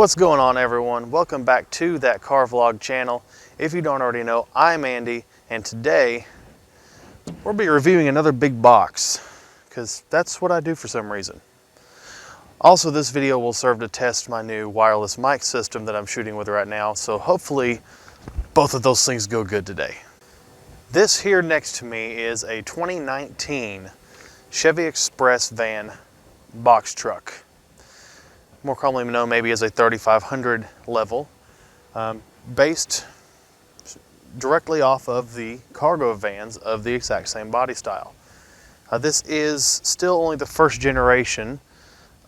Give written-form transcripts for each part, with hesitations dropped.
What's going on, everyone? Welcome back to That Car Vlog channel. If you don't already know, I'm Andy, and today we'll be reviewing another big box because that's what I do for some reason. Also, this video will serve to test my new wireless mic system that I'm shooting with right now, so hopefully both of those things go good today. This here next to me is a 2019 Chevy Express van box truck, more commonly known maybe as a 3500 level, based directly off of the cargo vans of the exact same body style. This is still only the first generation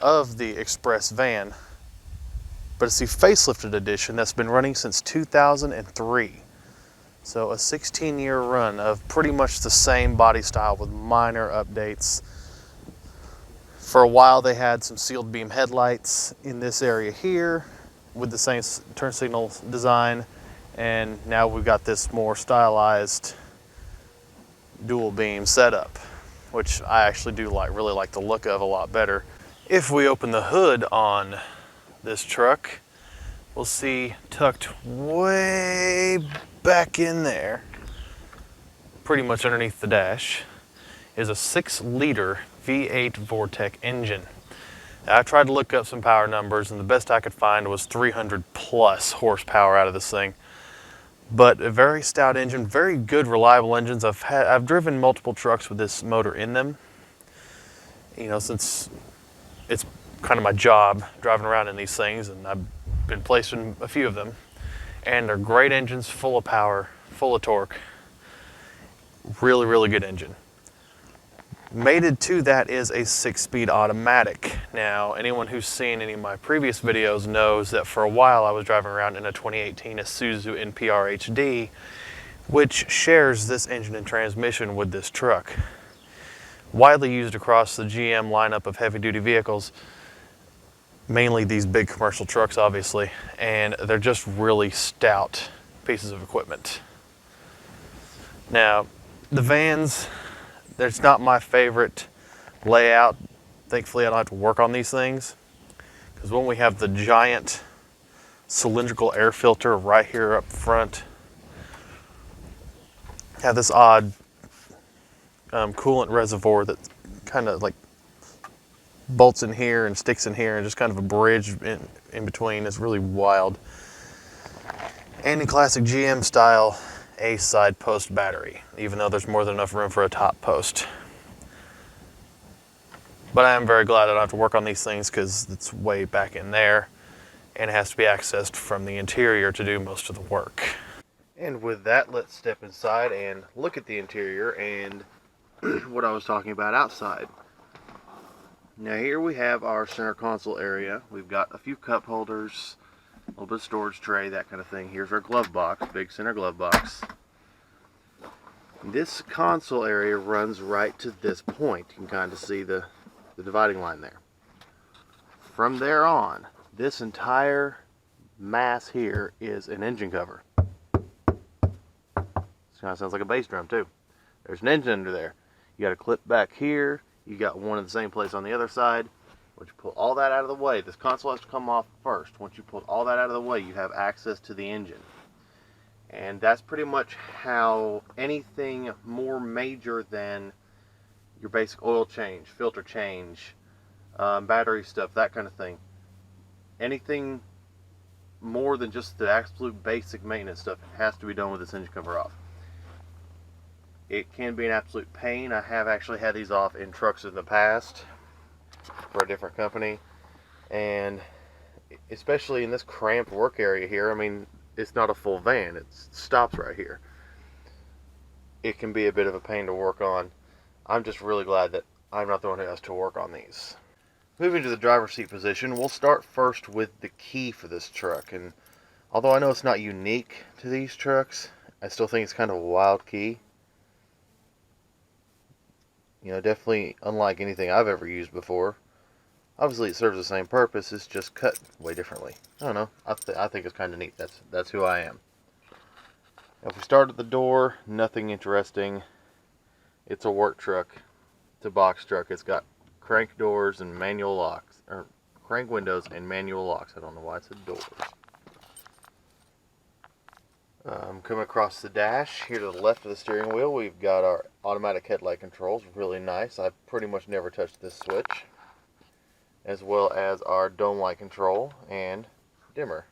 of the Express van, but it's the facelifted edition that's been running since 2003. So a 16-year run of pretty much the same body style with minor updates. For a while they had some sealed beam headlights in this area here with the same turn signal design, and now we've got this more stylized dual beam setup, which I actually do really like the look of a lot better. If we open the hood on this truck, we'll see tucked way back in there, pretty much underneath the dash, is a 6-liter V8 Vortec engine. Now, I tried to look up some power numbers, and the best I could find was 300 plus horsepower out of this thing. But a very stout engine, very good reliable engines. I've driven multiple trucks with this motor in them, you know, since it's kind of my job driving around in these things, and I've been placed in a few of them. And they're great engines, full of power, full of torque. Really, really good engine. Mated to that is a 6-speed automatic. Now, anyone who's seen any of my previous videos knows that for a while I was driving around in a 2018 Isuzu NPR HD, which shares this engine and transmission with this truck. Widely used across the GM lineup of heavy-duty vehicles, mainly these big commercial trucks, obviously, and they're just really stout pieces of equipment. Now, the vans, it's not my favorite layout. Thankfully, I don't have to work on these things, because when we have the giant cylindrical air filter right here up front, have this odd coolant reservoir that kind of like bolts in here and sticks in here, and just kind of a bridge in between. It's really wild. And in classic GM style, a side post battery, even though there's more than enough room for a top post. But I am very glad I don't have to work on these things, because it's way back in there and it has to be accessed from the interior to do most of the work. And with that, let's step inside and look at the interior and what I was talking about outside. Now, here we have our center console area. We've got a few cup holders, a little bit of storage tray, that kind of thing. Here's our glove box, big center glove box. This console area runs right to this point. You can kind of see the dividing line there. From there on, this entire mass here is an engine cover. This kind of sounds like a bass drum too. There's an engine under there. You got a clip back here. You got one in the same place on the other side. Once you pull all that out of the way, this console has to come off first. Once you pull all that out of the way, you have access to the engine. And that's pretty much how anything more major than your basic oil change, filter change, battery stuff, that kind of thing. Anything more than just the absolute basic maintenance stuff has to be done with this engine cover off. It can be an absolute pain. I have actually had these off in trucks in the past for a different company, and especially in this cramped work area here, I mean, it's not a full van, it stops right here. It can be a bit of a pain to work on. I'm just really glad that I'm not the one who has to work on these. Moving to the driver's seat position, we'll start first with the key for this truck. And although I know it's not unique to these trucks, I still think it's kind of a wild key. You know, definitely unlike anything I've ever used before. Obviously it serves the same purpose, it's just cut way differently. I don't know, I think it's kind of neat. That's who I am. If we start at the door, nothing interesting. It's a work truck. It's a box truck. It's got crank doors and manual locks, or crank windows, and manual locks. I don't know why it said doors. Coming across the dash, here to the left of the steering wheel, we've got our automatic headlight controls. Really nice. I've pretty much never touched this switch. As well as our dome light control and dimmer,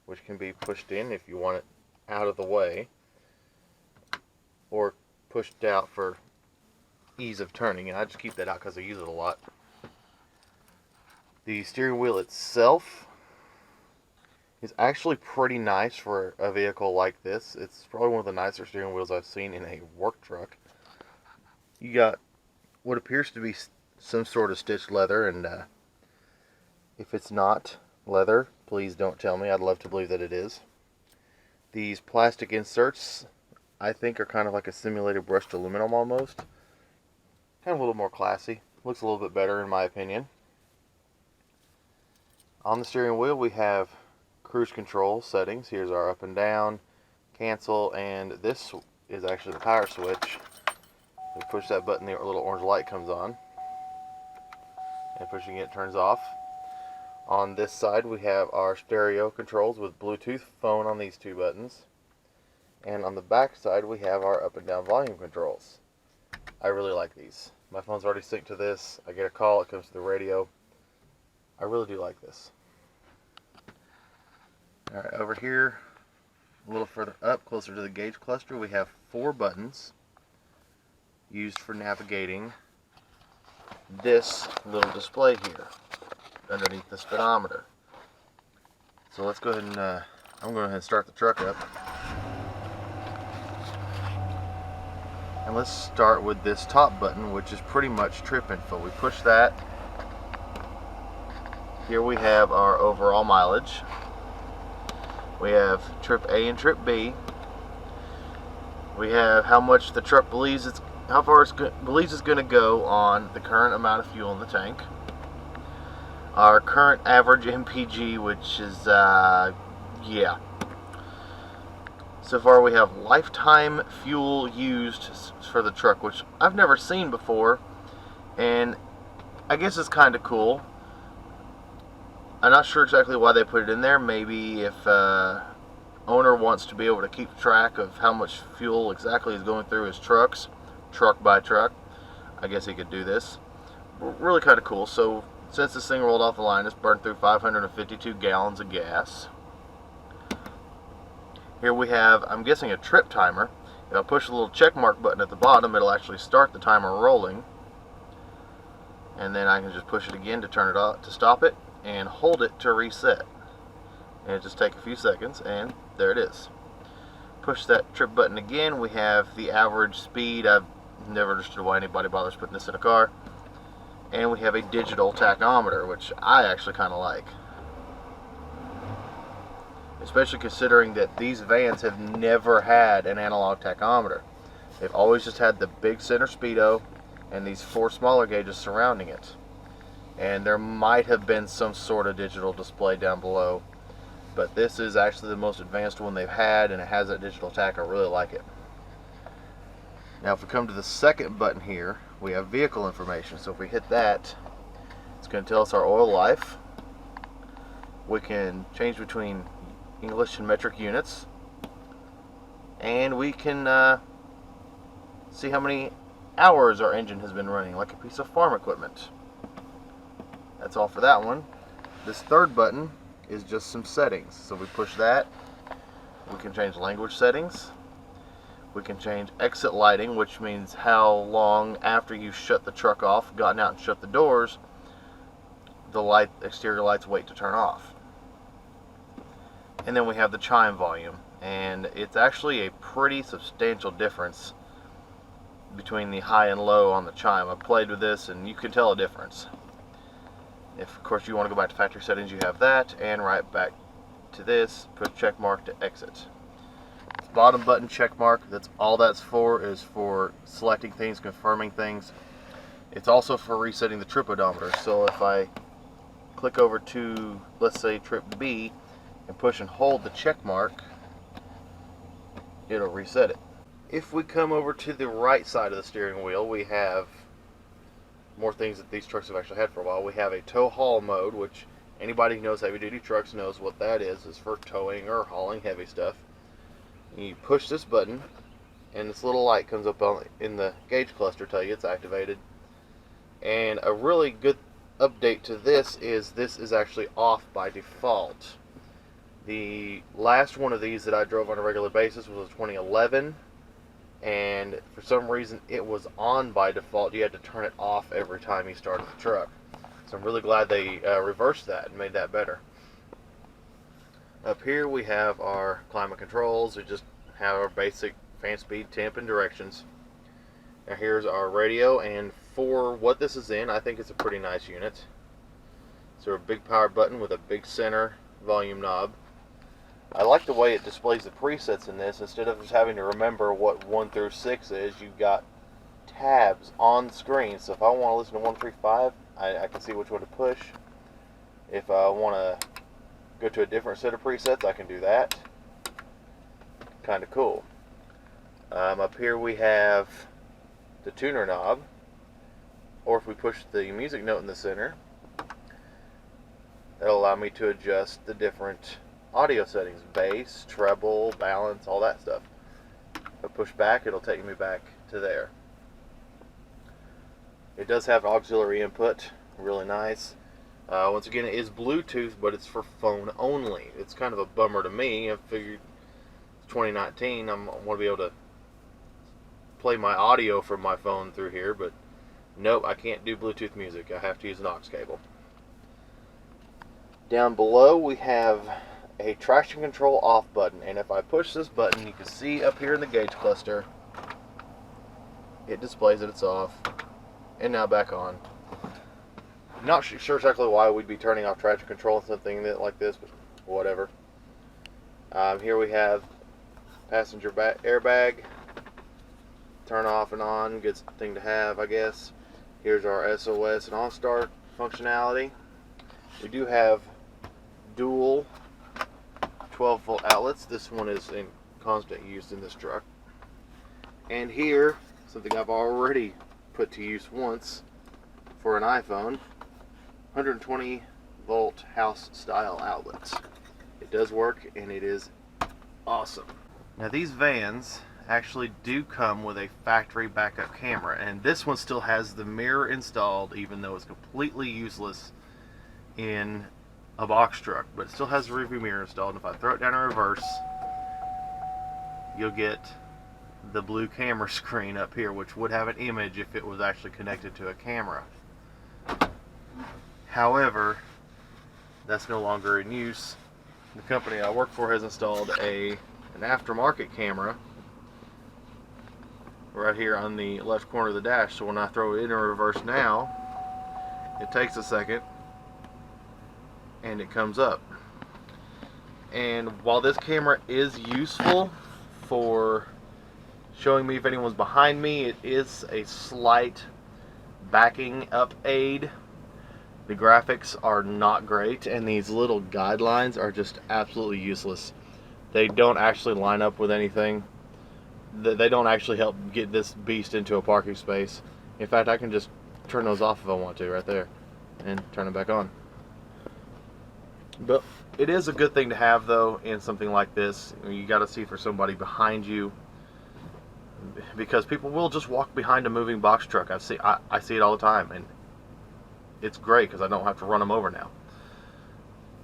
which can be pushed in if you want it out of the way, or pushed out for ease of turning, and I just keep that out because I use it a lot. The steering wheel itself is actually pretty nice for a vehicle like this. It's probably one of the nicer steering wheels I've seen in a work truck. You got what appears to be some sort of stitched leather, and if it's not leather, please don't tell me. I'd love to believe that it is. These plastic inserts, I think, are kind of like a simulated brushed aluminum almost. Kind of a little more classy. Looks a little bit better in my opinion. On the steering wheel we have cruise control settings. Here's our up and down, cancel, and this is actually the power switch. We push that button, the little orange light comes on, and pushing it turns off. On this side we have our stereo controls with Bluetooth phone on these two buttons, and on the back side we have our up and down volume controls. I really like these. My phone's already synced to this. I get a call, it comes to the radio. I really do like this. Alright, over here, a little further up, closer to the gauge cluster, we have 4 buttons used for navigating this little display here underneath the speedometer. So let's go ahead and I'm going to go ahead and start the truck up. And let's start with this top button, which is pretty much trip info. We push that. Here we have our overall mileage. We have trip A and trip B. We have how much the truck believes it's going to go on the current amount of fuel in the tank. Our current average MPG, which is yeah. So far we have lifetime fuel used for the truck, which I've never seen before, and I guess it's kind of cool. I'm not sure exactly why they put it in there. Maybe if owner wants to be able to keep track of how much fuel exactly is going through his trucks, truck by truck. I guess he could do this. Really kind of cool. So since this thing rolled off the line, it's burned through 552 gallons of gas. Here we have, I'm guessing, a trip timer. If I push the little check mark button at the bottom, it'll actually start the timer rolling. And then I can just push it again to turn it off, to stop it, and hold it to reset. And it just takes a few seconds, and there it is. Push that trip button again, we have the average speed. I've never understood why anybody bothers putting this in a car. And we have a digital tachometer, which I actually kind of like. Especially considering that these vans have never had an analog tachometer. They've always just had the big center speedo and these 4 smaller gauges surrounding it. And there might have been some sort of digital display down below, but this is actually the most advanced one they've had, and it has that digital tach. I really like it. Now if we come to the second button here, we have vehicle information. So if we hit that, it's going to tell us our oil life. We can change between English and metric units, and we can see how many hours our engine has been running, like a piece of farm equipment. That's all for that one. This third button is just some settings. So we push that, we can change language settings. We can change exit lighting, which means how long after you shut the truck off, gotten out and shut the doors, the exterior lights wait to turn off. And then we have the chime volume, and it's actually a pretty substantial difference between the high and low on the chime. I've played with this and you can tell a difference. If of course you want to go back to factory settings, you have that, and right back to this, push check mark to exit. Bottom button check mark, that's all that's for, is for selecting things, confirming things. It's also for resetting the trip odometer. So if I click over to, let's say, trip B, and push and hold the check mark, it'll reset it. If we come over to the right side of the steering wheel, we have more things that these trucks have actually had for a while. We have a tow haul mode, which anybody who knows heavy duty trucks knows what that is for towing or hauling heavy stuff. You push this button and this little light comes up in the gauge cluster to tell you it's activated. And a really good update to this is actually off by default. The last one of these that I drove on a regular basis was a 2011, and for some reason it was on by default. You had to turn it off every time you started the truck. So I'm really glad they reversed that and made that better. Up here we have our climate controls. We just have our basic fan speed, temp, and directions. Now here's our radio, and for what this is in, I think it's a pretty nice unit. So a big power button with a big center volume knob. I like the way it displays the presets in this. Instead of just having to remember what 1 through 6 is, you've got tabs on the screen. So if I want to listen to 1 through 5, I can see which one to push. If I want to go to a different set of presets, I can do that. Kind of cool. Up here we have the tuner knob, or if we push the music note in the center, that'll allow me to adjust the different audio settings: bass, treble, balance, all that stuff. If I push back, it'll take me back to there. It does have auxiliary input, really nice. Once again, it is Bluetooth, but it's for phone only. It's kind of a bummer to me. I figured it's 2019, I want to be able to play my audio from my phone through here, but nope, I can't do Bluetooth music. I have to use an aux cable. Down below we have a traction control off button, and if I push this button, you can see up here in the gauge cluster, it displays that it's off, and now back on. Not sure exactly why we'd be turning off traction control and something like this, but whatever. Here we have passenger airbag, turn off and on, good thing to have, I guess. Here's our SOS and OnStar functionality. We do have dual 12-volt outlets. This one is in constant use in this truck. And here, something I've already put to use once for an iPhone, 120-volt house-style outlets. It does work, and it is awesome. Now these vans actually do come with a factory backup camera, and this one still has the mirror installed, even though it's completely useless in a box truck, but it still has the rearview mirror installed. And if I throw it down in reverse, you'll get the blue camera screen up here, which would have an image if it was actually connected to a camera. However, that's no longer in use. The company I work for has installed an aftermarket camera right here on the left corner of the dash, so when I throw it in reverse now, it takes a second and it comes up. And while this camera is useful for showing me if anyone's behind me, it is a slight backing up aid. The graphics are not great, and these little guidelines are just absolutely useless. They don't actually line up with anything. They don't actually help get this beast into a parking space. In fact, I can just turn those off if I want to right there and turn them back on. But it is a good thing to have, though, in something like this. You got to see for somebody behind you, because people will just walk behind a moving box truck. I see it all the time, and it's great because I don't have to run them over now.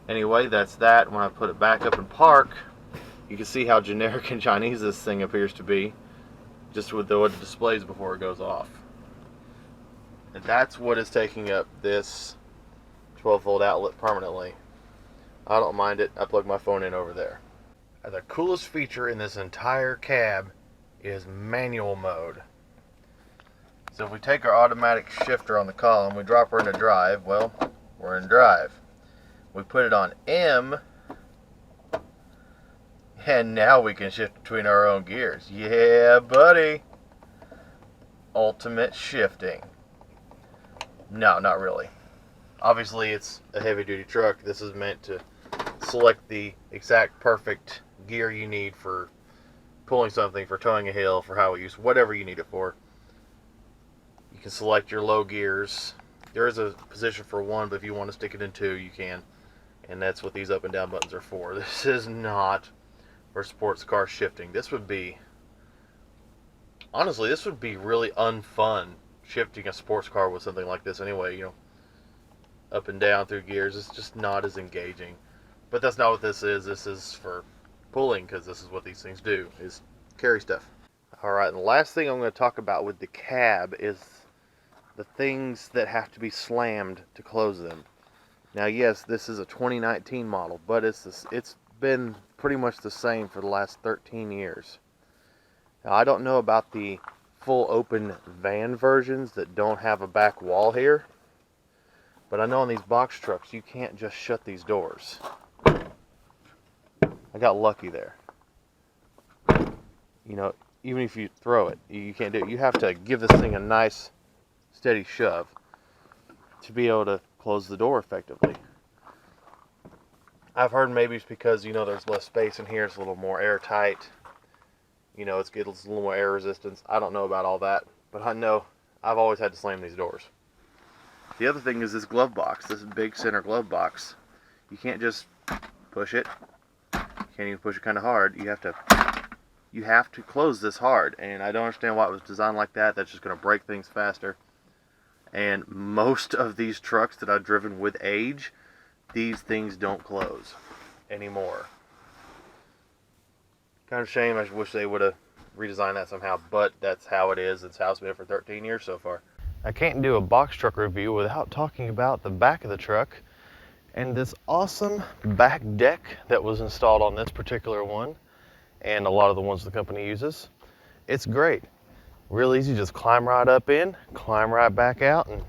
Anyway, that's that. When I put it back up in park, you can see how generic and Chinese this thing appears to be, just with what it displays before it goes off. And that's what is taking up this 12-volt outlet permanently. I don't mind it. I plug my phone in over there. The coolest feature in this entire cab is manual mode. So if we take our automatic shifter on the column, we drop her into drive, well, we're in drive. We put it on M, and now we can shift between our own gears. Yeah, buddy. Ultimate shifting. No, not really. Obviously, it's a heavy-duty truck. This is meant to select the exact perfect gear you need for pulling something, for towing a hill, for highway use, whatever you need it for. You can select your low gears. There is a position for one, but if you want to stick it in two, you can. And that's what these up and down buttons are for. This is not for sports car shifting. This would be, honestly, this would be really unfun shifting a sports car with something like this anyway, you know, up and down through gears. It's just not as engaging. But that's not what this is. This is for pulling, because this is what these things do, is carry stuff. Alright, and the last thing I'm going to talk about with the cab is the things that have to be slammed to close them. Now yes, this is a 2019 model, but it's been pretty much the same for the last 13 years. Now I don't know about the full open van versions that don't have a back wall here, but I know on these box trucks you can't just shut these doors. I got lucky there. You know, even if you throw it, you can't do it. You have to give this thing a nice steady shove to be able to close the door effectively. I've heard maybe it's because, you know, there's less space in here, it's a little more airtight. You know, it's a little more air resistance. I don't know about all that, but I know I've always had to slam these doors. The other thing is this glove box, this big center glove box. You can't just push it. You can't even push it kind of hard. You have to close this hard, and I don't understand why it was designed like that. That's just going to break things faster. And most of these trucks that I've driven with age, these things don't close anymore. Kind of shame. I wish they would have redesigned that somehow, but that's how it is. It's how it's been for 13 years so far. I can't do a box truck review without talking about the back of the truck and this awesome back deck that was installed on this particular one and a lot of the ones the company uses. It's great. Real easy, just climb right up in, climb right back out, and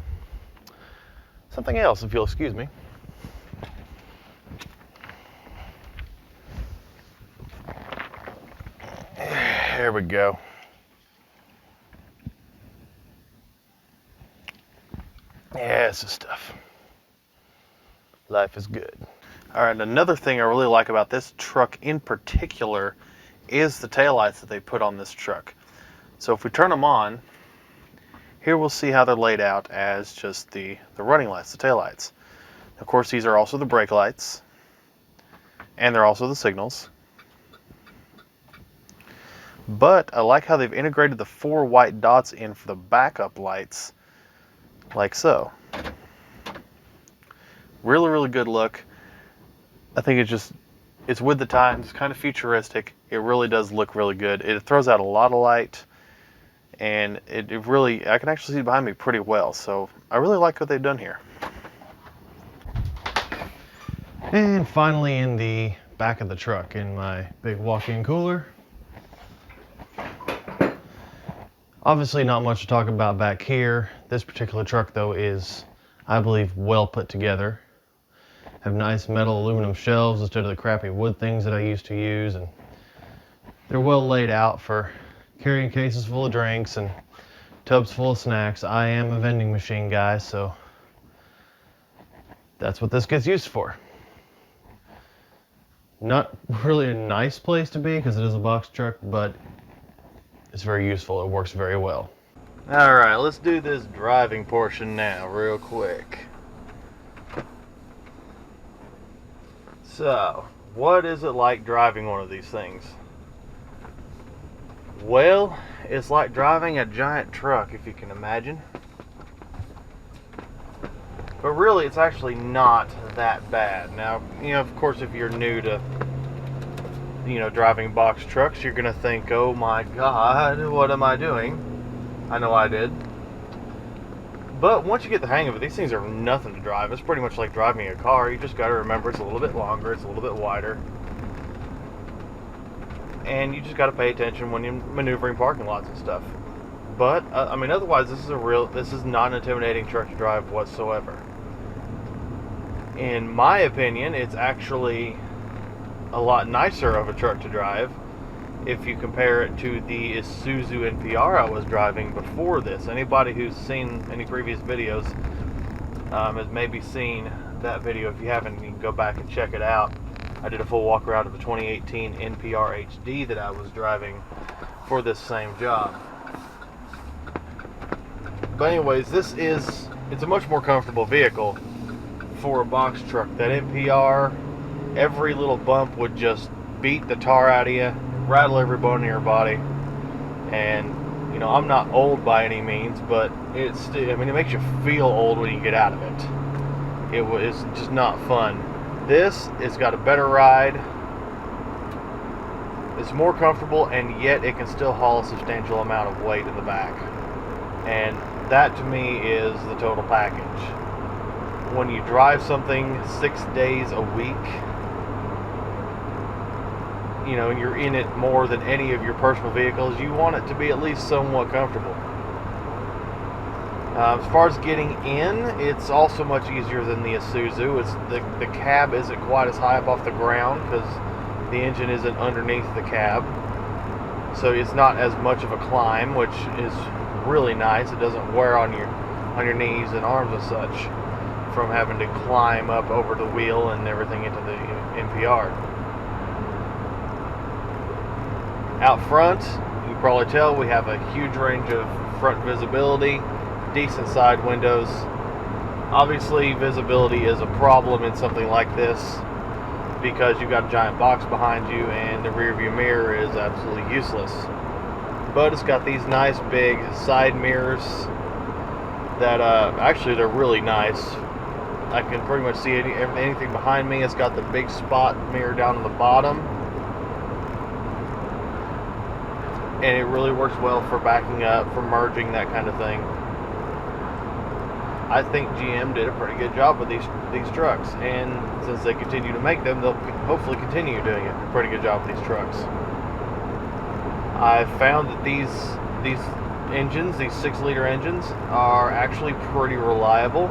something else, if you'll excuse me. There we go. Yeah, it's the stuff. Life is good. Alright, another thing I really like about this truck in particular is the taillights that they put on this truck. So if we turn them on, here we'll see how they're laid out as just the running lights, the taillights. Of course, these are also the brake lights, and they're also the signals. But I like how they've integrated the 4 white dots in for the backup lights, like so. Really, really good look. I think it's with the times, it's kind of futuristic. It really does look really good. It throws out a lot of light, and it really, I can actually see behind me pretty well. So I really like what they've done here. And finally, in the back of the truck, in my big walk-in cooler. Obviously not much to talk about back here. This particular truck though is, I believe, well put together. Have nice metal aluminum shelves instead of the crappy wood things that I used to use, and they're well laid out for carrying cases full of drinks and tubs full of snacks. I am a vending machine guy, so that's what this gets used for. Not really a nice place to be because it is a box truck, but it's very useful. It works very well. Alright, let's do this driving portion now real quick. So, what is it like driving one of these things? Well, it's like driving a giant truck, if you can imagine. But really, it's actually not that bad. Now, you know, of course, if you're new to, you know, driving box trucks, you're going to think, oh my God, what am I doing? I know I did. But once you get the hang of it, these things are nothing to drive. It's pretty much like driving a car. You just got to remember it's a little bit longer, it's a little bit wider. And you just got to pay attention when you're maneuvering parking lots and stuff. But, I mean, otherwise, this is not an intimidating truck to drive whatsoever. In my opinion, it's actually a lot nicer of a truck to drive if you compare it to the Isuzu NPR I was driving before this. Anybody who's seen any previous videos has maybe seen that video. If you haven't, you can go back and check it out. I did a full walk around of the 2018 NPR HD that I was driving for this same job. But anyways, it's a much more comfortable vehicle for a box truck. That NPR, every little bump would just beat the tar out of you, rattle every bone in your body. And you know, I'm not old by any means, but it makes you feel old when you get out of it. It's just not fun. This has got a better ride. It's more comfortable, and yet it can still haul a substantial amount of weight in the back. And that to me is the total package. When you drive something 6 days a week, you know, and you're in it more than any of your personal vehicles, you want it to be at least somewhat comfortable. As far as getting in, it's also much easier than the Isuzu. The cab isn't quite as high up off the ground because the engine isn't underneath the cab, so it's not as much of a climb, which is really nice. It doesn't wear on your knees and arms and such from having to climb up over the wheel and everything into the NPR. Out front, you can probably tell we have a huge range of front visibility, decent side windows. Obviously, visibility is a problem in something like this because you've got a giant box behind you and the rear view mirror is absolutely useless. But it's got these nice big side mirrors that actually they're really nice. I can pretty much see anything behind me. It's got the big spot mirror down on the bottom, and it really works well for backing up, for merging, that kind of thing. I think GM did a pretty good job with these trucks, and since they continue to make them, they'll hopefully continue doing a pretty good job with these trucks. I've found that these engines, these 6-liter engines, are actually pretty reliable.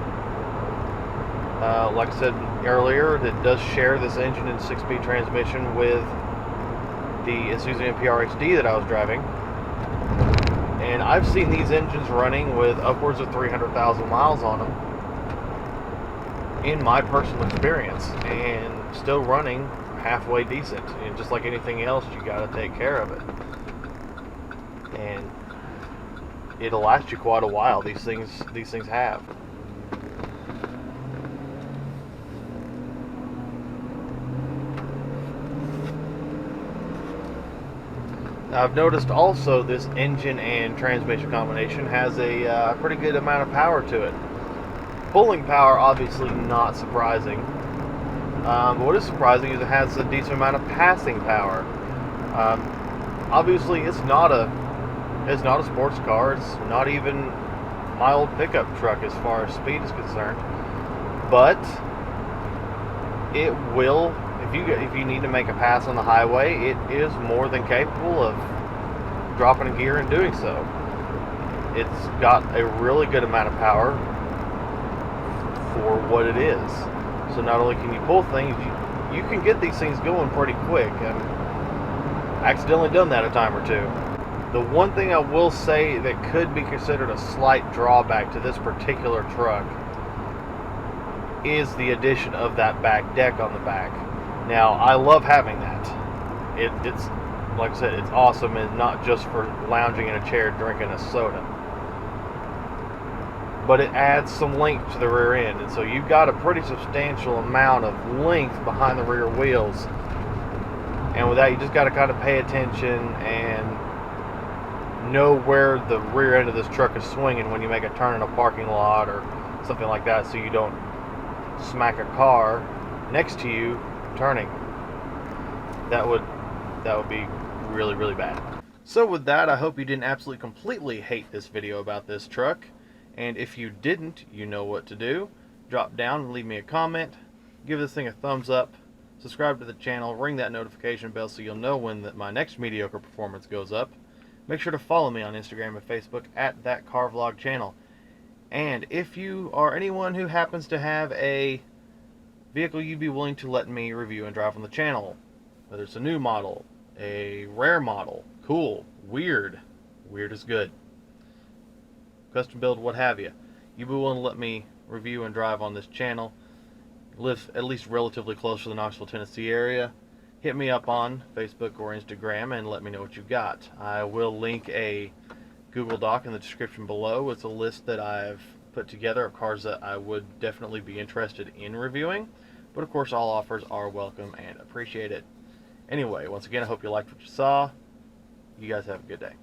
Like I said earlier, it does share this engine and 6-speed transmission with the Isuzu NPR HD that I was driving. And I've seen these engines running with upwards of 300,000 miles on them in my personal experience, and still running halfway decent. And just like anything else, you got to take care of it. And it'll last you quite a while. These things have. I've noticed also this engine and transmission combination has a pretty good amount of power to it. Pulling power, obviously not surprising. But what is surprising is it has a decent amount of passing power. Obviously, it's not a sports car. It's not even my old pickup truck as far as speed is concerned. But it will. If you need to make a pass on the highway, it is more than capable of dropping a gear and doing so. It's got a really good amount of power for what it is. So not only can you pull things, you can get these things going pretty quick. I've accidentally done that a time or two. The one thing I will say that could be considered a slight drawback to this particular truck is the addition of that back deck on the back. Now, I love having that. It's like I said, it's awesome, and not just for lounging in a chair drinking a soda. But it adds some length to the rear end, and so you've got a pretty substantial amount of length behind the rear wheels. And with that, you just got to kind of pay attention and know where the rear end of this truck is swinging when you make a turn in a parking lot or something like that, so you don't smack a car next to you turning. That would be really, really bad. So with that, I hope you didn't absolutely completely hate this video about this truck. And if you didn't, you know what to do. Drop down and leave me a comment. Give this thing a thumbs up. Subscribe to the channel. Ring that notification bell so you'll know when my next mediocre performance goes up. Make sure to follow me on Instagram and Facebook at That Car Vlog Channel. And if you are anyone who happens to have a vehicle you'd be willing to let me review and drive on the channel, whether it's a new model, a rare model, cool, weird is good, custom build, what have you, you'd be willing to let me review and drive on this channel, live at least relatively close to the Knoxville, Tennessee area, hit me up on Facebook or Instagram and let me know what you've got. I will link a Google Doc in the description below. It's a list that I've put together of cars that I would definitely be interested in reviewing. But of course, all offers are welcome and appreciated. Anyway, once again, I hope you liked what you saw. You guys have a good day.